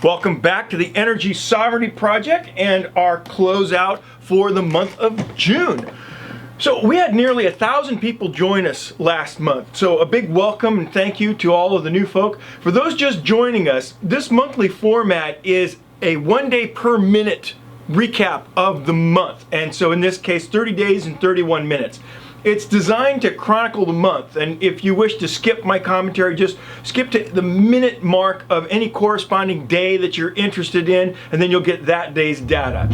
Welcome back to the Energy Sovereignty Project and our closeout for the month of June. So we had nearly 1,000 people join us last month. So a big welcome and thank you to all of the new folk. For those just joining us, this monthly format is a 1 day per minute recap of the month. And so in this case, 30 days and 31 minutes. It's designed to chronicle the month, and if you wish to skip my commentary, just skip to the minute mark of any corresponding day that you're interested in, and then you'll get that day's data.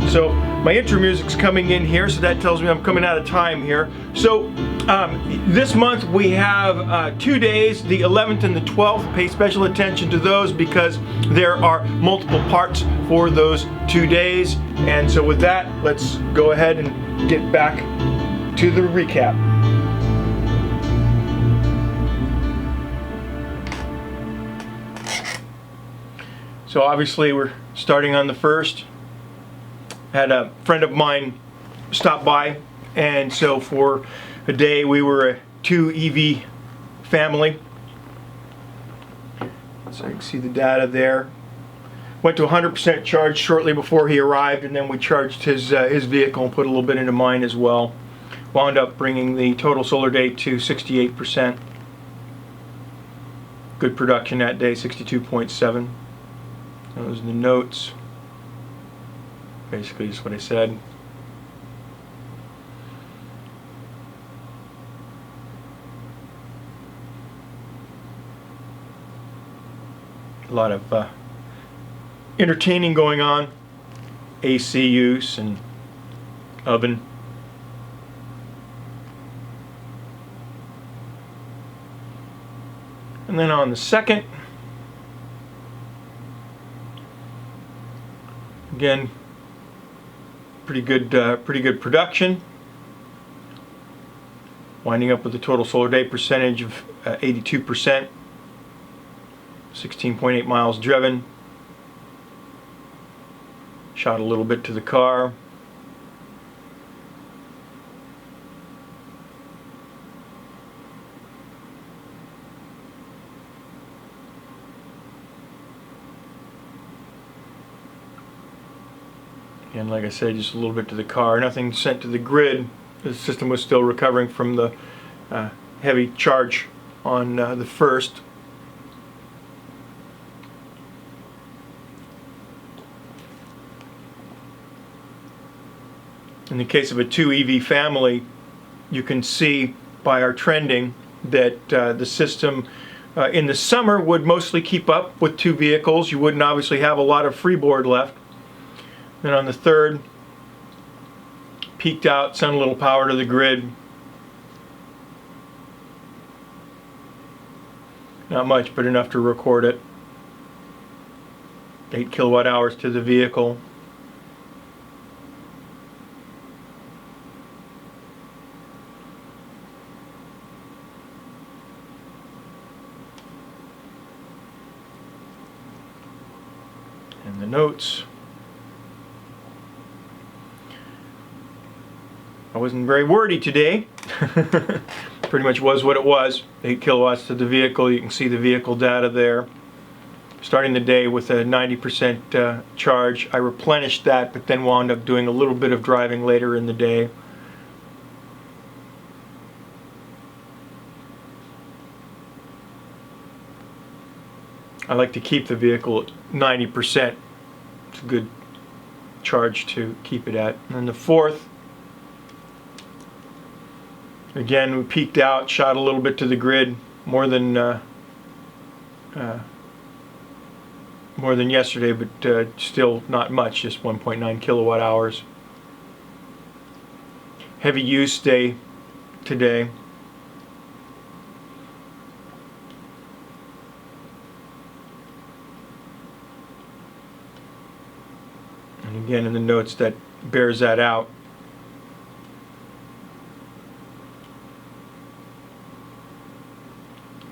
So my intro music's coming in here, so that tells me I'm coming out of time here. So this month we have 2 days, the 11th and the 12th. Pay special attention to those because there are multiple parts for those 2 days. And so with that, let's go ahead and get back to the recap. So obviously we're starting on the 1st. Had a friend of mine stop by, and so for a day we were a 2 EV family. So you can see the data there. Went to 100% charge shortly before he arrived, and then we charged his vehicle and put a little bit into mine as well. Wound up bringing the total solar day to 68%. Good production that day, 62.7. Those are the notes. Basically just what I said. A lot of entertaining going on. AC use and oven. And then on the 2nd, again, pretty good production. Winding up with a total solar day percentage of 82%, 16.8 miles driven. Shot a little bit to the car. And like I said, just a little bit to the car. Nothing sent to the grid. The system was still recovering from the heavy charge on the 1st. In the case of a 2 EV family, you can see by our trending that the system in the summer would mostly keep up with 2 vehicles. You wouldn't obviously have a lot of freeboard left. Then on the 3rd, peaked out, sent a little power to the grid. Not much, but enough to record it. 8 kilowatt hours to the vehicle. And the notes. I wasn't very wordy today. Pretty much was what it was. 8 kilowatts to the vehicle. You can see the vehicle data there. Starting the day with a 90% charge. I replenished that, but then wound up doing a little bit of driving later in the day. I like to keep the vehicle at 90%. It's a good charge to keep it at. And then the 4th, again, we peaked out, shot a little bit to the grid, more than yesterday, but still not much, just 1.9 kilowatt hours. Heavy use day today. And again, in the notes that bears that out.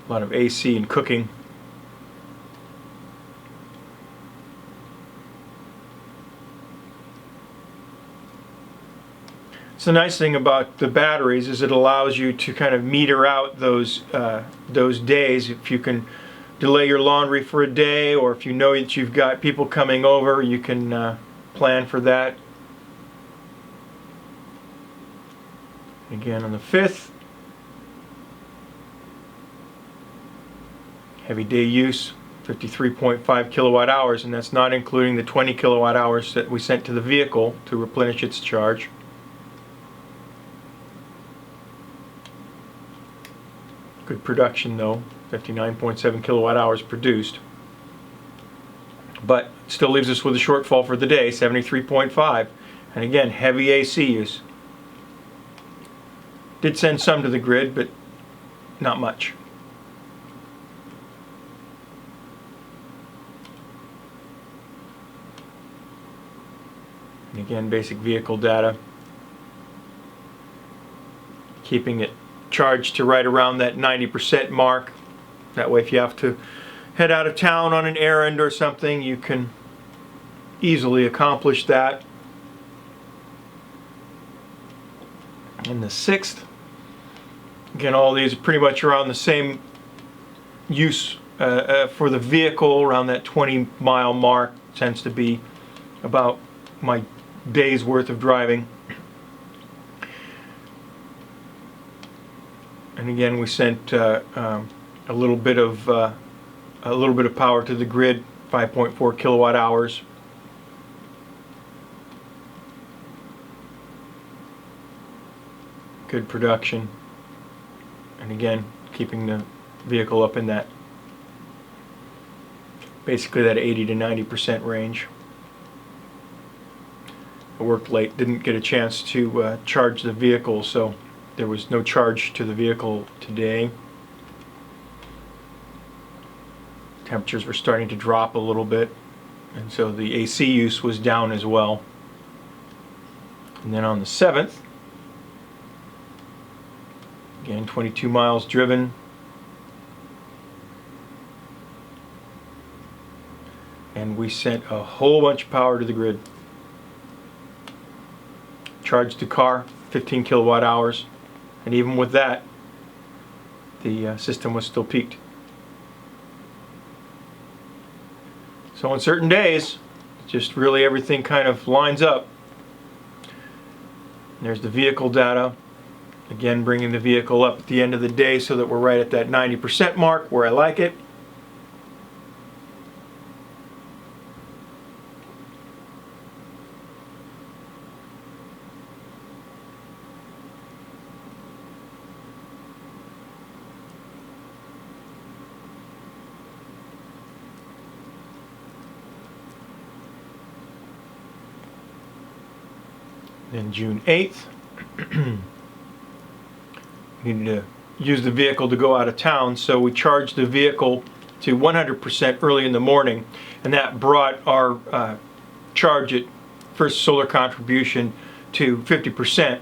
A lot of AC and cooking. So the nice thing about the batteries is it allows you to kind of meter out those days. If you can delay your laundry for a day, or if you know that you've got people coming over, you can plan for that. Again, on the 5th, heavy day use, 53.5 kilowatt hours, and that's not including the 20 kilowatt hours that we sent to the vehicle to replenish its charge. Good production though, 59.7 kilowatt hours produced. But still leaves us with a shortfall for the day, 73.5. And again, heavy AC use. Did send some to the grid, but not much. And again, basic vehicle data. Keeping it charged to right around that 90% mark. That way if you have to head out of town on an errand or something, you can easily accomplish that. And the 6th, again, all these are pretty much around the same use for the vehicle, around that 20-mile mark. Tends to be about my day's worth of driving. And again, we sent a little bit of power to the grid, 5.4 kilowatt hours. Good production. And again, keeping the vehicle up in that, basically that 80 to 90% range. I worked late, didn't get a chance to charge the vehicle, so there was no charge to the vehicle today. Temperatures were starting to drop a little bit, and so the AC use was down as well. And then on the 7th, again, 22 miles driven. And we sent a whole bunch of power to the grid. Charged the car, 15 kilowatt hours. And even with that, the system was still peaked. So on certain days, just really everything kind of lines up. And there's the vehicle data. Again, bringing the vehicle up at the end of the day so that we're right at that 90% mark where I like it. Then June 8th, needed to use the vehicle to go out of town, so we charged the vehicle to 100% early in the morning, and that brought our charge at first solar contribution to 50%.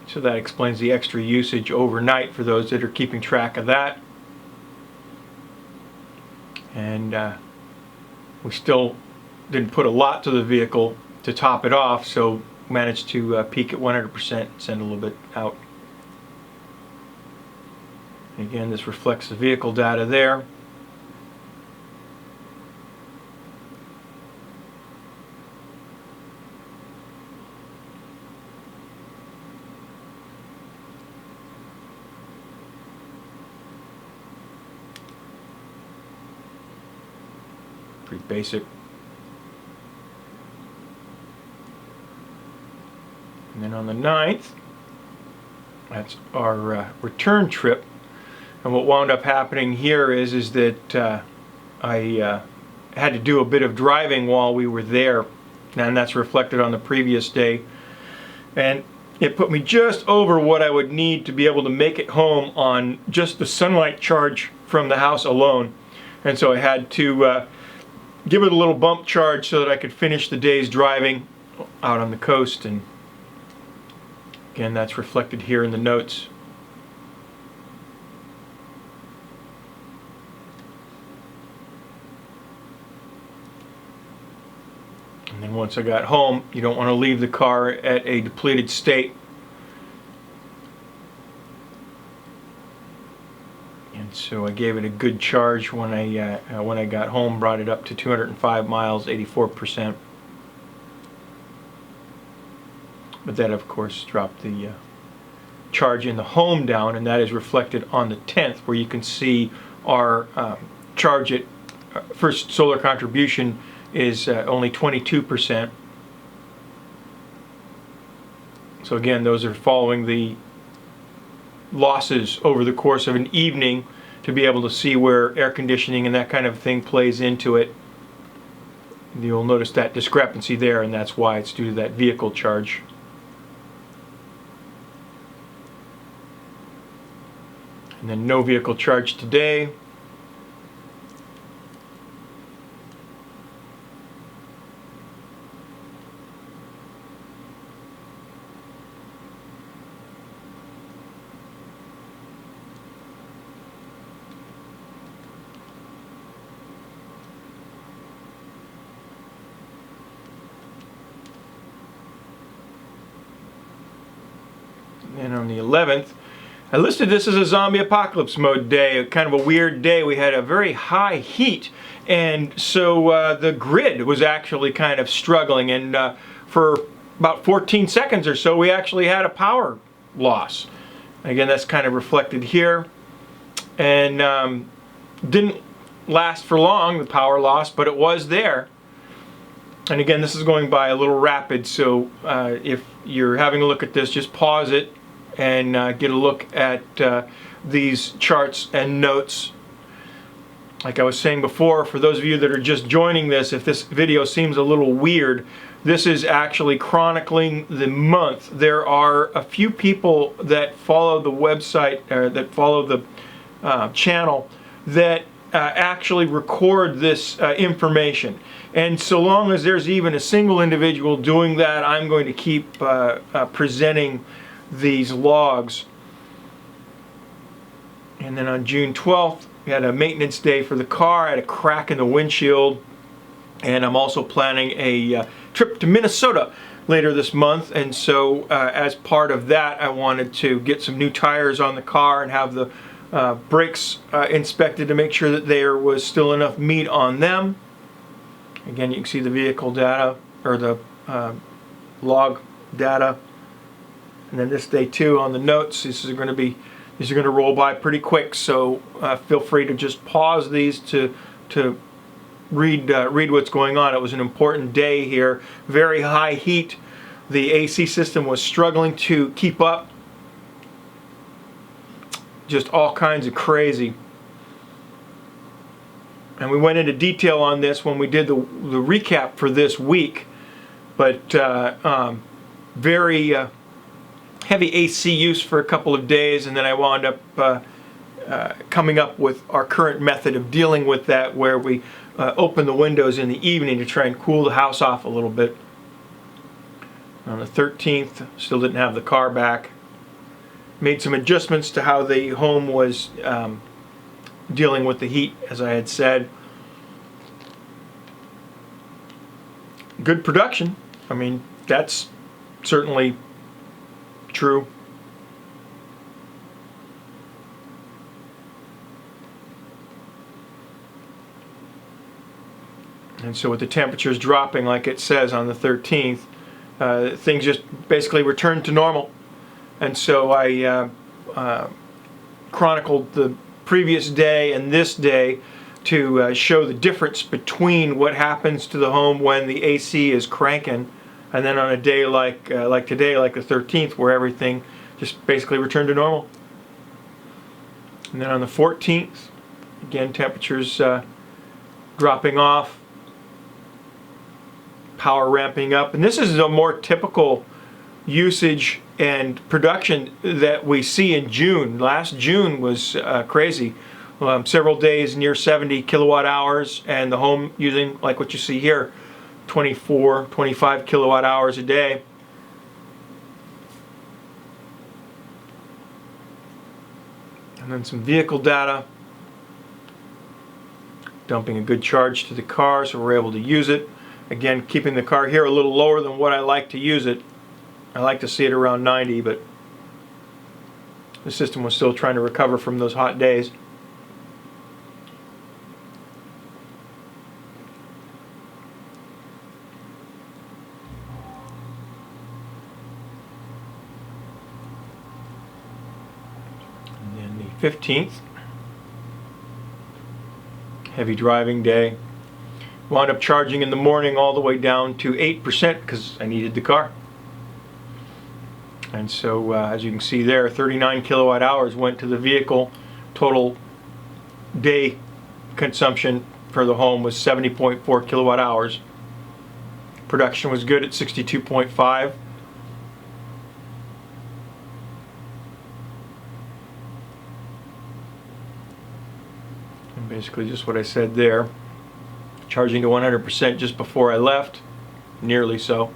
So that explains the extra usage overnight for those that are keeping track of that. And we still didn't put a lot to the vehicle to top it off, so managed to peak at 100%, send a little bit out. Again, this reflects the vehicle data there. Pretty basic. And then on the 9th, that's our return trip. And what wound up happening here is that I had to do a bit of driving while we were there, and that's reflected on the previous day. And it put me just over what I would need to be able to make it home on just the sunlight charge from the house alone. And so I had to give it a little bump charge so that I could finish the day's driving out on the coast. And again, that's reflected here in the notes. And then once I got home, you don't want to leave the car at a depleted state. And So I gave it a good charge when I got home, brought it up to 205 miles, 84%. But that, of course, dropped the charge in the home down, and that is reflected on the 10th, where you can see our charge at first solar contribution is only 22%. So again, those are following the losses over the course of an evening to be able to see where air conditioning and that kind of thing plays into it. You'll notice that discrepancy there, and that's why it's due to that vehicle charge. And then no vehicle charge today. And on the 11th, I listed this as a zombie apocalypse mode day, kind of a weird day. We had a very high heat, and so the grid was actually kind of struggling, and for about 14 seconds or so we actually had a power loss. Again, that's kind of reflected here, and didn't last for long, the power loss, but it was there. And again, this is going by a little rapid, so if you're having a look at this, just pause it and get a look at these charts and notes. Like I was saying before, for those of you that are just joining this, if this video seems a little weird, this is actually chronicling the month. There are a few people that follow the website, that follow the channel, that actually record this information. And so long as there's even a single individual doing that, I'm going to keep presenting these logs. And then on June 12th, we had a maintenance day for the car. I had a crack in the windshield, and I'm also planning a trip to Minnesota later this month, and so as part of that, I wanted to get some new tires on the car and have the brakes inspected to make sure that there was still enough meat on them. Again, you can see the vehicle data, or the log data. And then this day too on the notes, these are going to roll by pretty quick, so feel free to just pause these to read what's going on. It was an important day here. Very high heat. The AC system was struggling to keep up. Just all kinds of crazy. And we went into detail on this when we did the recap for this week, but very heavy AC use for a couple of days, and then I wound up coming up with our current method of dealing with that, where we open the windows in the evening to try and cool the house off a little bit. On the 13th, still didn't have the car back. Made some adjustments to how the home was dealing with the heat, as I had said. Good production. I mean, that's certainly true. And so with the temperatures dropping like it says on the 13th, things just basically returned to normal. And so I chronicled the previous day and this day to show the difference between what happens to the home when the AC is cranking, and then on a day like today, like the 13th, where everything just basically returned to normal. And then on the 14th, again, temperatures dropping off, power ramping up, and this is a more typical usage and production that we see in June. Last June was crazy. Several days near 70 kilowatt hours, and the home using, like what you see here, 24, 25 kilowatt hours a day. And then some vehicle data. Dumping a good charge to the car, so we're able to use it. Again, keeping the car here a little lower than what I like to use it. I like to see it around 90, but the system was still trying to recover from those hot days. 15th. Heavy driving day. Wound up charging in the morning all the way down to 8% because I needed the car. And so as you can see there, 39 kilowatt hours went to the vehicle. Total day consumption for the home was 70.4 kilowatt hours. Production was good at 62.5. And basically just what I said there. Charging to 100% just before I left, nearly so.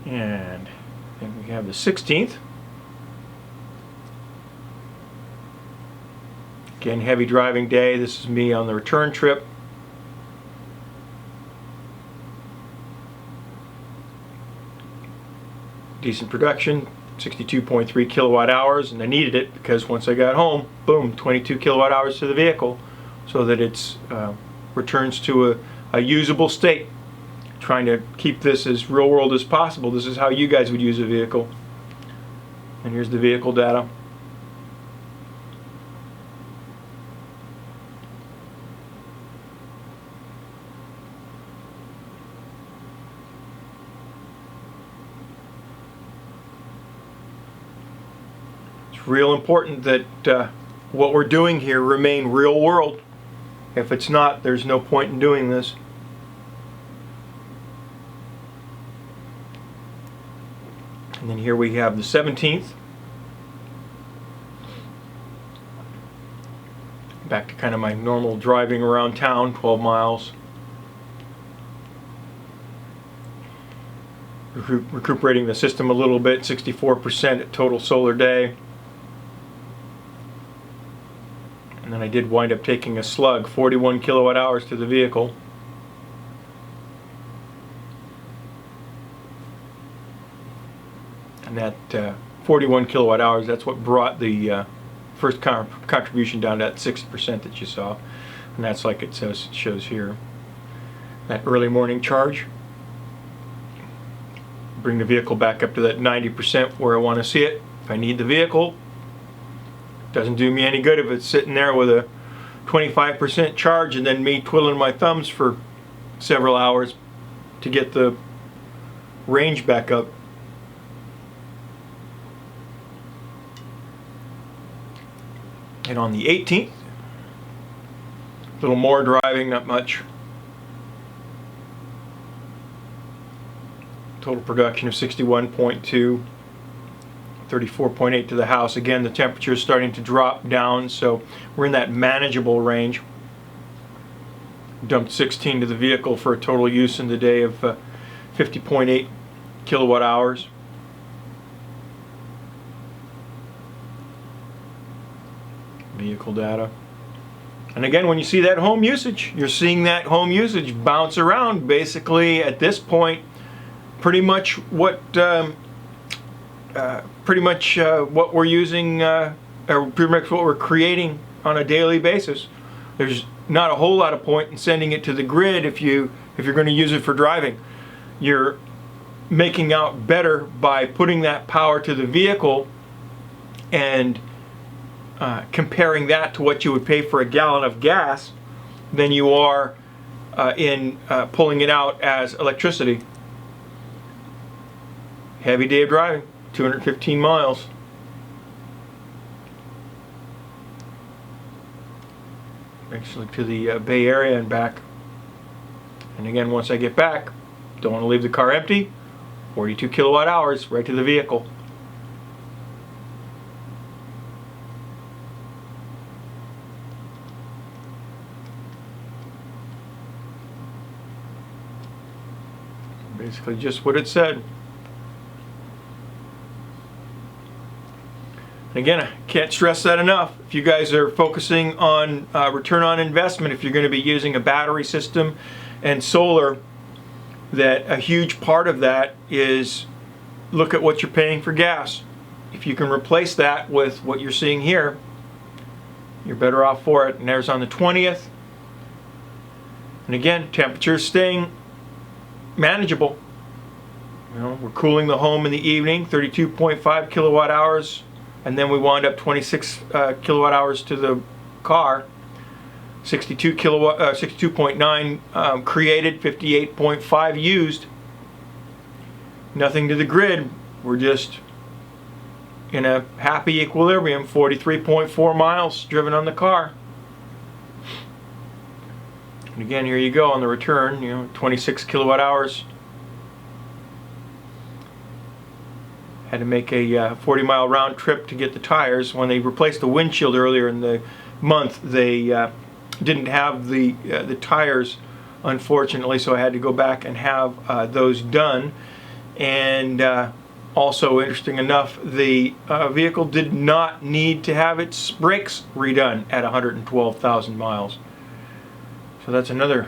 And then we have the 16th. Again, heavy driving day. This is me on the return trip. Decent production, 62.3 kilowatt hours, and I needed it because once I got home, boom, 22 kilowatt hours to the vehicle so that it returns to a usable state. Trying to keep this as real world as possible. This is how you guys would use a vehicle. And here's the vehicle data. It's real important that what we're doing here remain real world. If it's not, there's no point in doing this. And then here we have the 17th. Back to kind of my normal driving around town, 12 miles. Recuperating the system a little bit, 64% at total solar day. And then I did wind up taking a slug, 41 kilowatt hours to the vehicle. And that 41 kilowatt hours, that's what brought the first contribution down to that 60% that you saw. And that's like it shows here. That early morning charge. Bring the vehicle back up to that 90% where I want to see it. If I need the vehicle, doesn't do me any good if it's sitting there with a 25% charge and then me twiddling my thumbs for several hours to get the range back up. And on the 18th, a little more driving, not much. Total production of 61.2, 34.8 to the house. Again, the temperature is starting to drop down, so we're in that manageable range. Dumped 16 to the vehicle for a total use in the day of 50.8 kilowatt hours. Vehicle data. And again, when you see that home usage, you're seeing that home usage bounce around. Basically, at this point, pretty much what we're using, or pretty much what we're creating on a daily basis. There's not a whole lot of point in sending it to the grid if you're going to use it for driving. You're making out better by putting that power to the vehicle and comparing that to what you would pay for a gallon of gas than you are in pulling it out as electricity. Heavy day of driving, 215 miles. Actually to the Bay Area and back. And again, once I get back, don't want to leave the car empty. 42 kilowatt hours right to the vehicle. Basically just what it said. Again, I can't stress that enough. If you guys are focusing on return on investment, if you're going to be using a battery system and solar, that a huge part of that is look at what you're paying for gas. if you can replace that with what you're seeing here, you're better off for it. And there's on the 20th. And again, temperatures staying manageable. You know, we're cooling the home in the evening, 32.5 kilowatt hours, and then we wound up 26 kilowatt hours to the car. 62.9 created, 58.5 used. Nothing to the grid. We're just in a happy equilibrium. 43.4 miles driven on the car. And again, here you go on the return. 26 kilowatt hours. Had to make a 40-mile round trip to get the tires. When they replaced the windshield earlier in the month, they didn't have the tires, unfortunately, so I had to go back and have those done. And also, interesting enough, the vehicle did not need to have its brakes redone at 112,000 miles. So that's another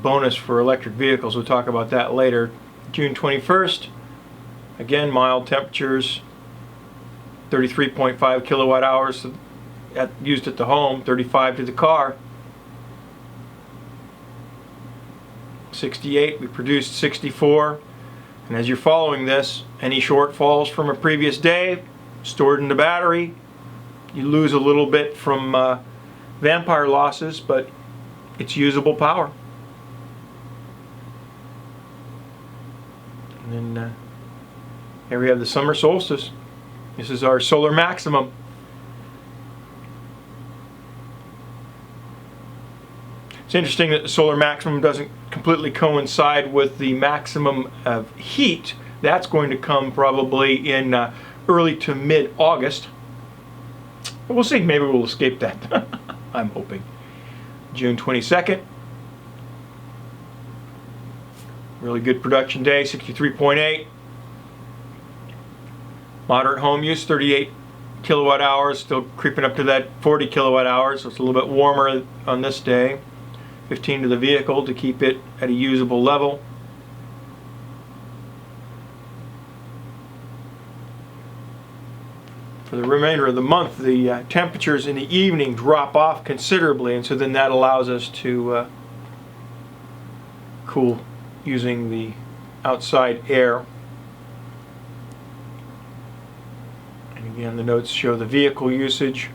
bonus for electric vehicles. We'll talk about that later. June 21st, again, mild temperatures, 33.5 kilowatt hours used at the home, 35 to the car. 68, we produced 64. And as you're following this, any shortfalls from a previous day stored in the battery. You lose a little bit from vampire losses, but it's usable power. And then here we have the summer solstice. This is our solar maximum. It's interesting that the solar maximum doesn't completely coincide with the maximum of heat. That's going to come probably in early to mid-August. But we'll see. Maybe we'll escape that. I'm hoping. June 22nd. Really good production day, 63.8. Moderate home use, 38 kilowatt hours. Still creeping up to that 40 kilowatt hours. So it's a little bit warmer on this day. 15 to the vehicle to keep it at a usable level. For the remainder of the month, the temperatures in the evening drop off considerably, and so then that allows us to cool using the outside air. And again, the notes show the vehicle usage.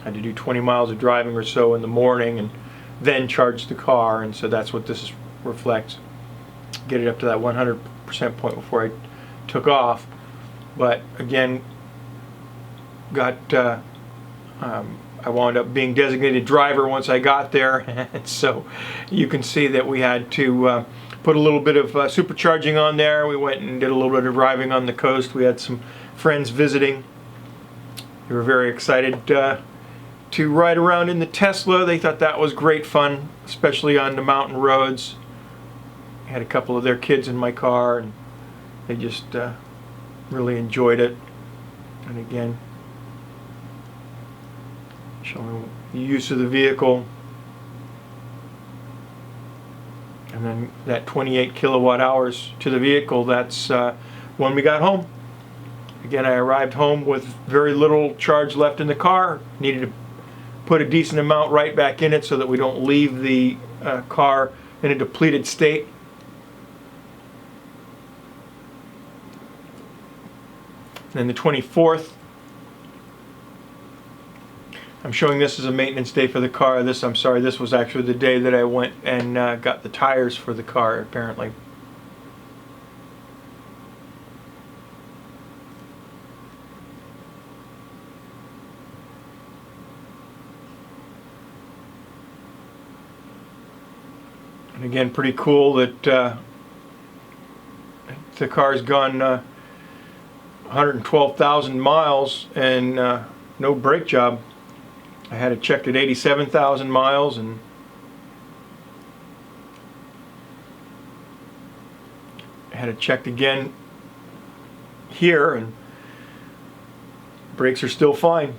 I had to do 20 miles of driving or so in the morning and then charge the car, and so that's what this reflects. Get it up to that 100% point before I took off. But again, I wound up being designated driver once I got there, and so you can see that we had to put a little bit of supercharging on there. We went and did a little bit of driving on the coast. We had some friends visiting. They were very excited to ride around in the Tesla. They thought that was great fun, especially on the mountain roads. I had a couple of their kids in my car, and they just really enjoyed it. And again, showing the use of the vehicle. And then that 28 kilowatt hours to the vehicle, that's when we got home. Again, I arrived home with very little charge left in the car. Needed to put a decent amount right back in it so that we don't leave the car in a depleted state. And then the 24th, I'm showing this as a maintenance day for the car. This was actually the day that I went and got the tires for the car, apparently. And again, pretty cool that the car's gone 112,000 miles and no brake job. I had it checked at 87,000 miles, and I had it checked again here, and brakes are still fine.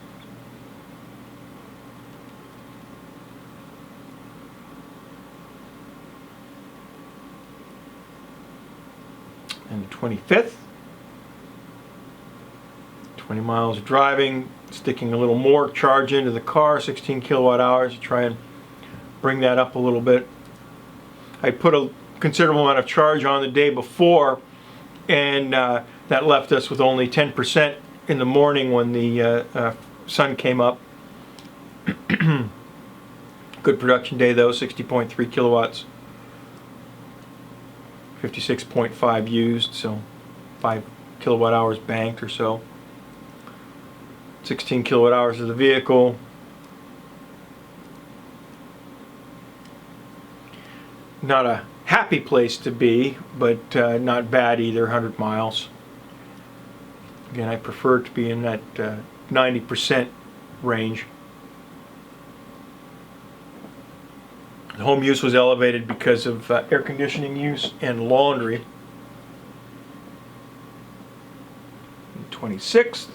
And the 25th, 20 miles of driving, sticking a little more charge into the car, 16 kilowatt hours, to try and bring that up a little bit. I put a considerable amount of charge on the day before, and that left us with only 10% in the morning when the sun came up. Good production day though, 60.3 kilowatts, 56.5 used, so 5 kilowatt hours banked or so. 16 kilowatt hours of the vehicle. Not a happy place to be, but not bad either, 100 miles. Again, I prefer to be in that 90% range. The home use was elevated because of air conditioning use and laundry. 26th.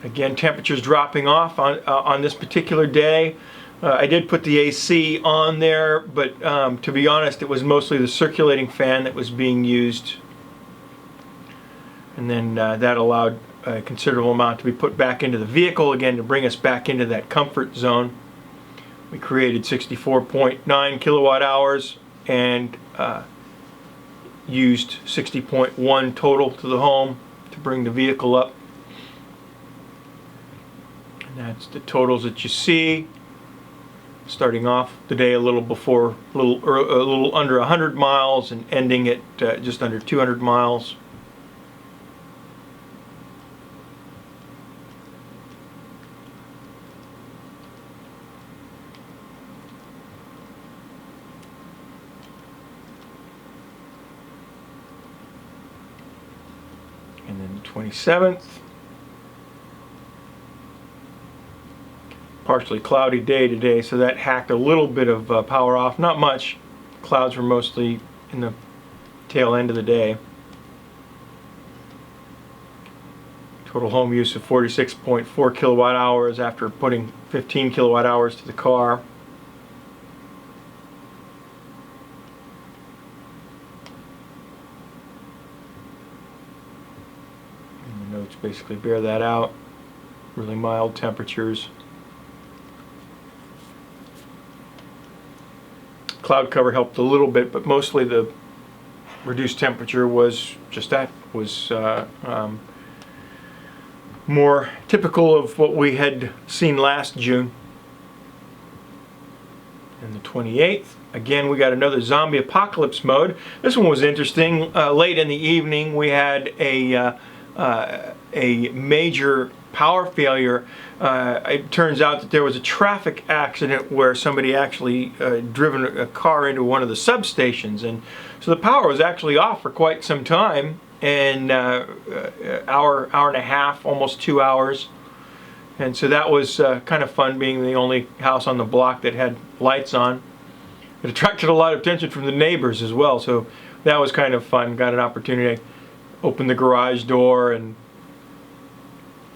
Again, temperatures dropping off on this particular day. I did put the AC on there, but to be honest, it was mostly the circulating fan that was being used. And then that allowed a considerable amount to be put back into the vehicle again to bring us back into that comfort zone. We created 64.9 kilowatt hours and used 60.1 total to the home to bring the vehicle up. And that's the totals that you see. Starting off the day a little under 100 miles and ending at just under 200 miles. And then the 27th. Partially cloudy day today, so that hacked a little bit of power off. Not much. Clouds were mostly in the tail end of the day. Total home use of 46.4 kilowatt hours after putting 15 kilowatt hours to the car. And the notes basically bear that out. Really mild temperatures. Cloud cover helped a little bit, but mostly the reduced temperature was just that, was more typical of what we had seen last June. And the 28th, again we got another zombie apocalypse mode. This one was interesting. Late in the evening we had a major power failure. It turns out that there was a traffic accident where somebody actually driven a car into one of the substations, and so the power was actually off for quite some time, and hour and a half, almost 2 hours. And so that was kind of fun, being the only house on the block that had lights on. It attracted a lot of attention from the neighbors as well, so that was kind of fun. Got an opportunity to open the garage door, and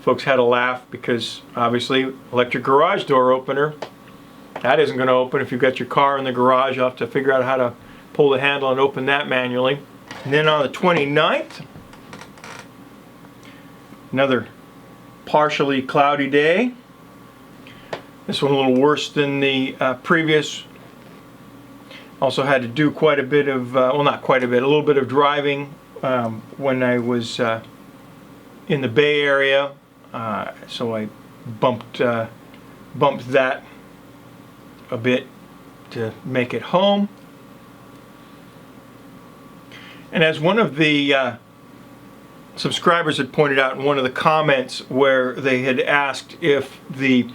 folks had a laugh because obviously electric garage door opener, that isn't going to open. If you've got your car in the garage, you'll have to figure out how to pull the handle and open that manually. And then on the 29th, another partially cloudy day. This one a little worse than the previous. Also had to do quite a bit of, well, not quite a bit, a little bit of driving when I was in the Bay Area. So I bumped that a bit to make it home. And as one of the subscribers had pointed out in one of the comments, where they had asked if the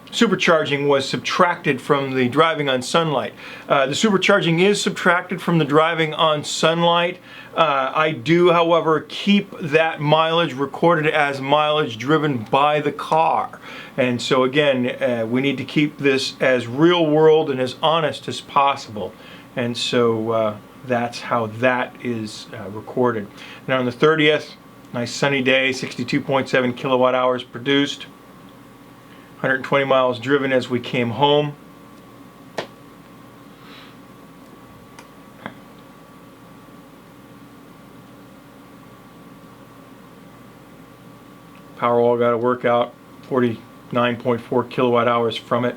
supercharging was subtracted from the driving on sunlight. The supercharging is subtracted from the driving on sunlight. I do, however, keep that mileage recorded as mileage driven by the car. And so again, we need to keep this as real world and as honest as possible. And so that's how that is recorded. Now on the 30th, nice sunny day, 62.7 kilowatt hours produced. 120 miles driven as we came home. Powerwall got to work out 49.4 kilowatt hours from it.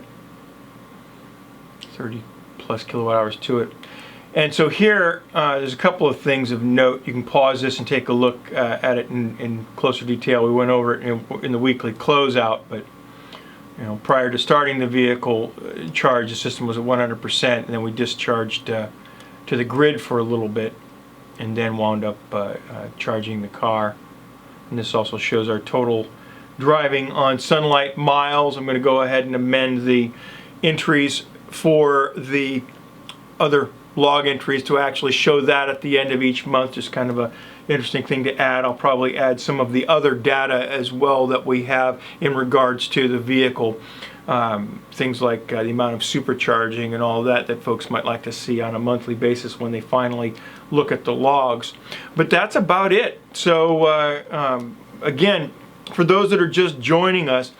30 plus kilowatt hours to it. And so here, there's a couple of things of note. You can pause this and take a look at it in closer detail. We went over it in the weekly closeout, but prior to starting the vehicle charge, the system was at 100%, and then we discharged to the grid for a little bit, and then wound up charging the car. And this also shows our total driving on Sunlight miles. I'm going to go ahead and amend the entries for the other log entries to actually show that at the end of each month. Just kind of a interesting thing to add. I'll probably add some of the other data as well that we have in regards to the vehicle. Things like the amount of supercharging and all that folks might like to see on a monthly basis when they finally look at the logs. But that's about it. So again, for those that are just joining us,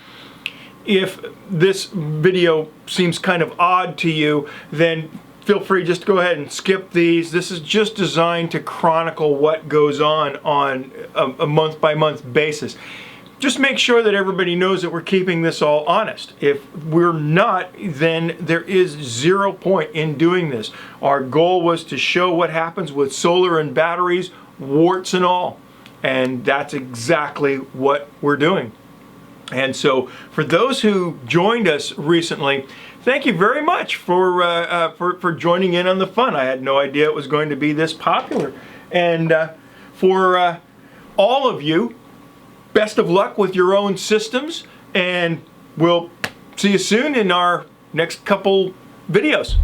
if this video seems kind of odd to you, then feel free just to go ahead and skip these. This is just designed to chronicle what goes on a month-by-month basis. Just make sure that everybody knows that we're keeping this all honest. If we're not, then there is 0 point in doing this. Our goal was to show what happens with solar and batteries, warts and all. And that's exactly what we're doing. And so for those who joined us recently, thank you very much for joining in on the fun. I had no idea it was going to be this popular. And for all of you, best of luck with your own systems, and we'll see you soon in our next couple videos.